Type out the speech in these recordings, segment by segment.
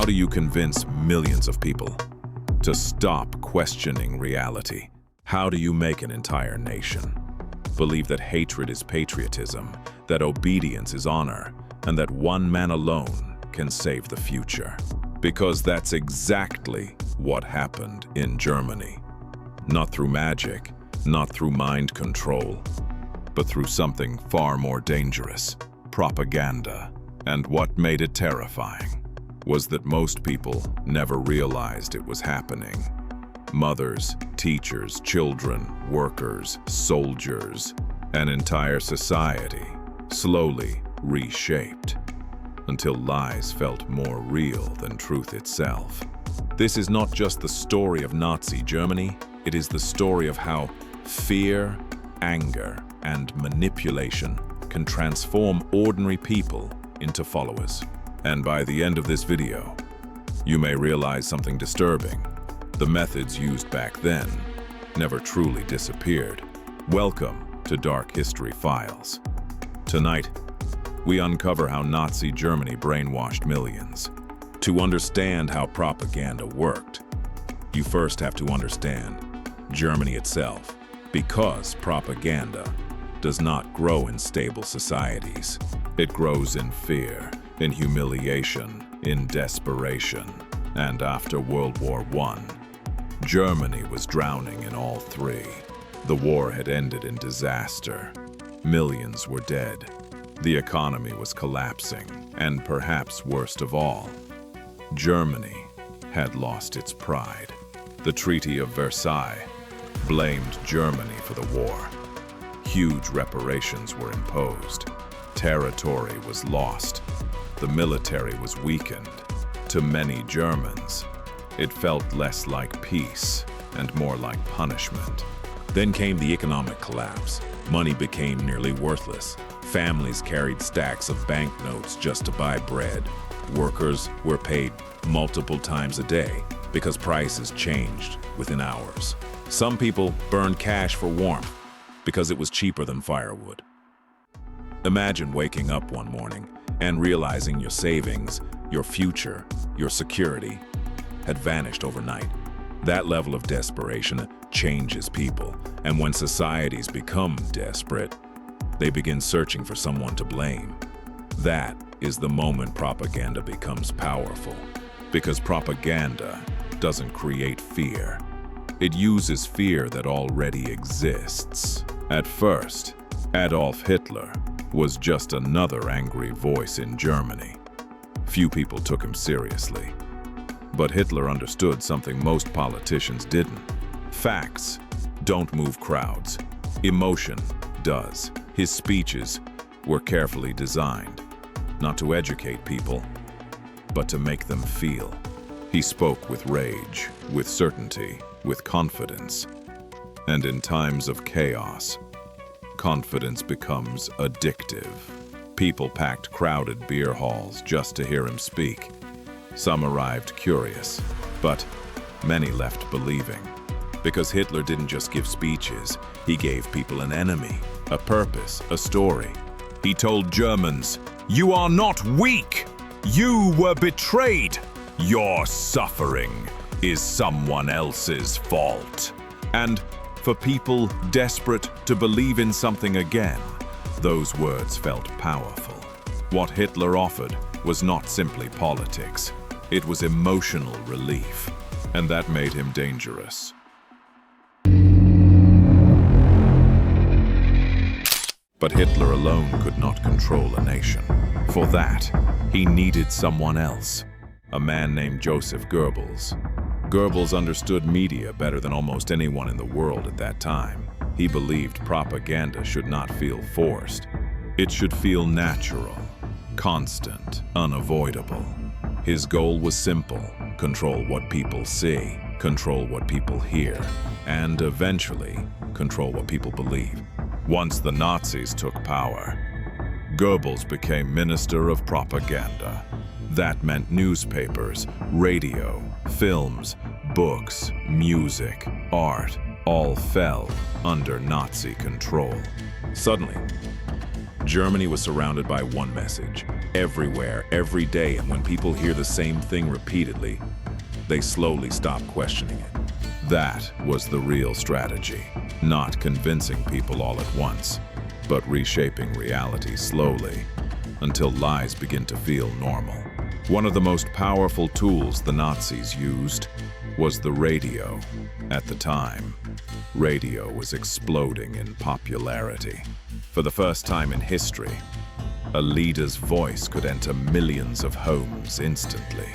How do you convince millions of people to stop questioning reality? How do you make an entire nation believe that hatred is patriotism, that obedience is honor, and that one man alone can save the future? Because that's exactly what happened in Germany. Not through magic, not through mind control, but through something far more dangerous: propaganda. And what made it terrifying was that most people never realized it was happening. Mothers, teachers, children, workers, soldiers, an entire society slowly reshaped until lies felt more real than truth itself. This is not just the story of Nazi Germany, it is the story of how fear, anger, and manipulation can transform ordinary people into followers. And by the end of this video, you may realize something disturbing. The methods used back then never truly disappeared. Welcome to Dark History Files. Tonight, we uncover how Nazi Germany brainwashed millions. To understand how propaganda worked, you first have to understand Germany itself, because propaganda does not grow in stable societies. It grows in fear, in humiliation, in desperation. And after World War I, Germany was drowning in all three. The war had ended in disaster. Millions were dead. The economy was collapsing. And perhaps worst of all, Germany had lost its pride. The Treaty of Versailles blamed Germany for the war. Huge reparations were imposed. Territory was lost. The military was weakened. To many Germans, it felt less like peace and more like punishment. Then came the economic collapse. Money became nearly worthless. Families carried stacks of banknotes just to buy bread. Workers were paid multiple times a day because prices changed within hours. Some people burned cash for warmth because it was cheaper than firewood. Imagine waking up one morning and realizing your savings, your future, your security had vanished overnight. That level of desperation changes people, and when societies become desperate, they begin searching for someone to blame. That is the moment propaganda becomes powerful, because propaganda doesn't create fear. It uses fear that already exists. At first, Adolf Hitler was just another angry voice in Germany. Few people took him seriously. But Hitler understood something most politicians didn't. Facts don't move crowds. Emotion does. His speeches were carefully designed, not to educate people, but to make them feel. He spoke with rage, with certainty, with confidence. And in times of chaos, confidence becomes addictive. People packed crowded beer halls just to hear him speak. Some arrived curious, but many left believing. Because Hitler didn't just give speeches, he gave people an enemy, a purpose, a story. He told Germans, "You are not weak! You were betrayed! Your suffering is someone else's fault." And for people desperate to believe in something again, those words felt powerful. What Hitler offered was not simply politics. It was emotional relief, and that made him dangerous. But Hitler alone could not control a nation. For that, he needed someone else, a man named Joseph Goebbels. Goebbels understood media better than almost anyone in the world at that time. He believed propaganda should not feel forced. It should feel natural, constant, unavoidable. His goal was simple: control what people see, control what people hear, and eventually control what people believe. Once the Nazis took power, Goebbels became Minister of Propaganda. That meant newspapers, radio, films, books, music, art, all fell under Nazi control. Suddenly, Germany was surrounded by one message: everywhere, every day, and when people hear the same thing repeatedly, they slowly stop questioning it. That was the real strategy, not convincing people all at once, but reshaping reality slowly until lies begin to feel normal. One of the most powerful tools the Nazis used was the radio. At the time, radio was exploding in popularity. For the first time in history, a leader's voice could enter millions of homes instantly.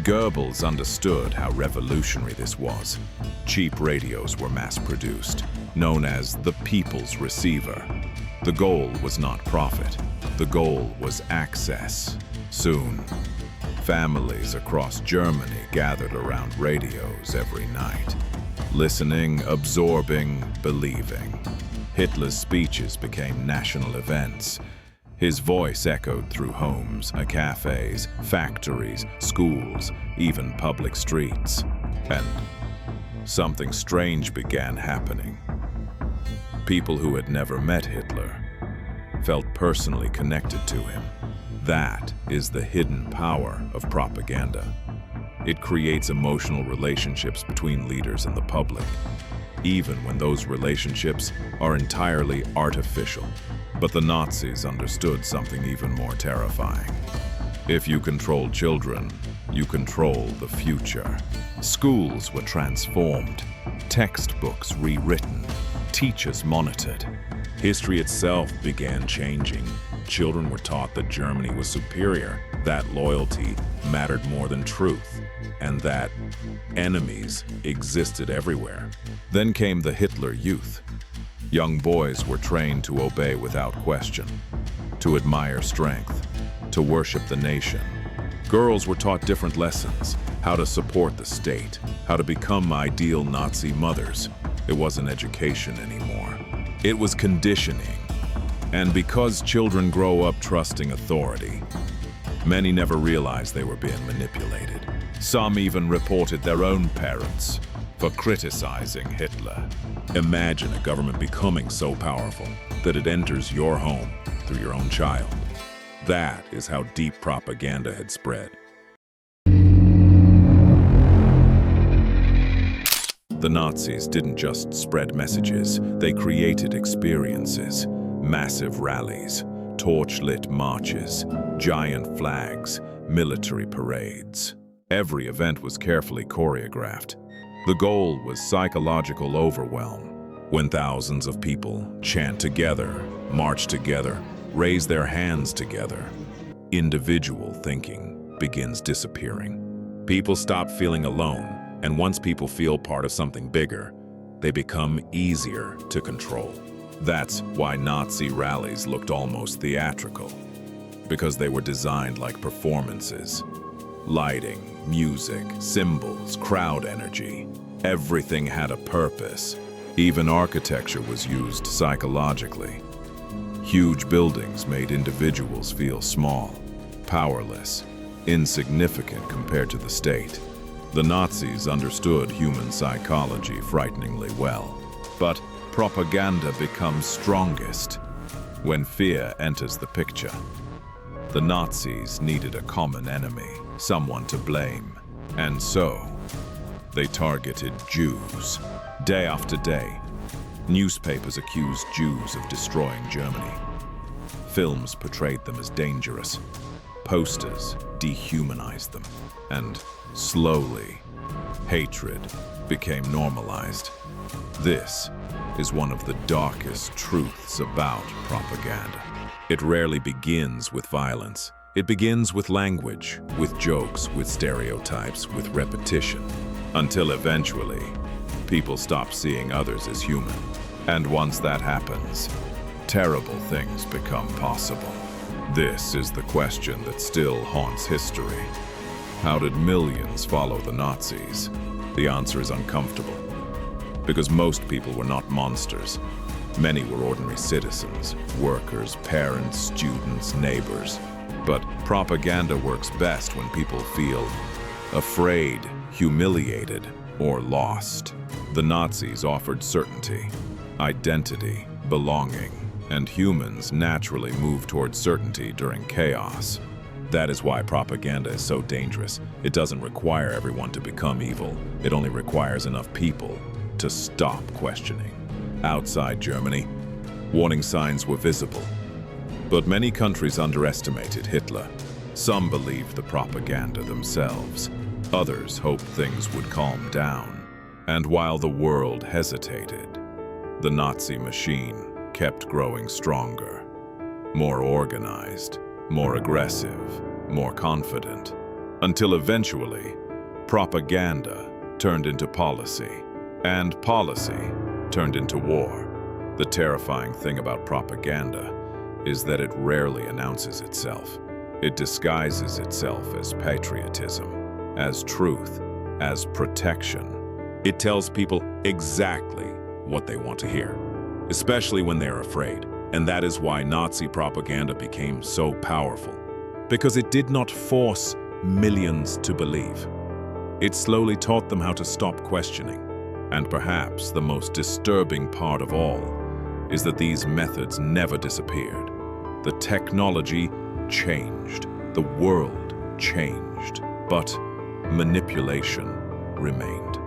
Goebbels understood how revolutionary this was. Cheap radios were mass-produced, known as the people's receiver. The goal was not profit. The goal was access. Soon, families across Germany gathered around radios every night, listening, absorbing, believing. Hitler's speeches became national events. His voice echoed through homes, cafes, factories, schools, even public streets. And something strange began happening. People who had never met Hitler felt personally connected to him. That is the hidden power of propaganda. It creates emotional relationships between leaders and the public, even when those relationships are entirely artificial. But the Nazis understood something even more terrifying. If you control children, you control the future. Schools were transformed, textbooks rewritten, teachers monitored. History itself began changing. Children were taught that Germany was superior, that loyalty mattered more than truth, and that enemies existed everywhere. Then came the Hitler Youth. Young boys were trained to obey without question, to admire strength, to worship the nation. Girls were taught different lessons: how to support the state, how to become ideal Nazi mothers. It wasn't education anymore. It was conditioning. And because children grow up trusting authority, many never realized they were being manipulated. Some even reported their own parents for criticizing Hitler. Imagine a government becoming so powerful that it enters your home through your own child. That is how deep propaganda had spread. The Nazis didn't just spread messages, they created experiences. Massive rallies, torch-lit marches, giant flags, military parades. Every event was carefully choreographed. The goal was psychological overwhelm. When thousands of people chant together, march together, raise their hands together, individual thinking begins disappearing. People stop feeling alone, and once people feel part of something bigger, they become easier to control. That's why Nazi rallies looked almost theatrical, because they were designed like performances. Lighting, music, symbols, crowd energy. Everything had a purpose. Even architecture was used psychologically. Huge buildings made individuals feel small, powerless, insignificant compared to the state. The Nazis understood human psychology frighteningly well. But propaganda becomes strongest when fear enters the picture. The Nazis needed a common enemy, someone to blame. And so, they targeted Jews. Day after day, newspapers accused Jews of destroying Germany. Films portrayed them as dangerous. Posters dehumanized them. And slowly, hatred became normalized. This is one of the darkest truths about propaganda. It rarely begins with violence. It begins with language, with jokes, with stereotypes, with repetition, until eventually, people stop seeing others as human. And once that happens, terrible things become possible. This is the question that still haunts history. How did millions follow the Nazis? The answer is uncomfortable. Because most people were not monsters. Many were ordinary citizens, workers, parents, students, neighbors. But propaganda works best when people feel afraid, humiliated, or lost. The Nazis offered certainty, identity, belonging. and humans naturally move towards certainty during chaos. That is why propaganda is so dangerous. It doesn't require everyone to become evil. It only requires enough people to stop questioning. Outside Germany, warning signs were visible. But many countries underestimated Hitler. Some believed the propaganda themselves. Others hoped things would calm down. And while the world hesitated, the Nazi machine kept growing stronger, more organized, more aggressive, more confident, until eventually, propaganda turned into policy, and policy turned into war. The terrifying thing about propaganda is that it rarely announces itself. It disguises itself as patriotism, as truth, as protection. It tells people exactly what they want to hear, especially when they're afraid. And that is why Nazi propaganda became so powerful, because it did not force millions to believe. It slowly taught them how to stop questioning. And perhaps the most disturbing part of all is that these methods never disappeared. The technology changed, the world changed, but manipulation remained.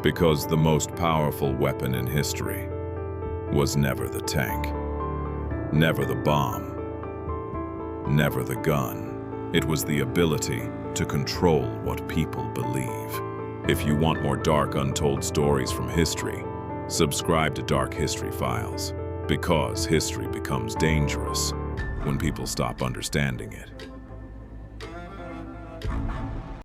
Because the most powerful weapon in history was never the tank, never the bomb, never the gun. It was the ability to control what people believe. If you want more dark, untold stories from history, subscribe to Dark History Files, because history becomes dangerous when people stop understanding it.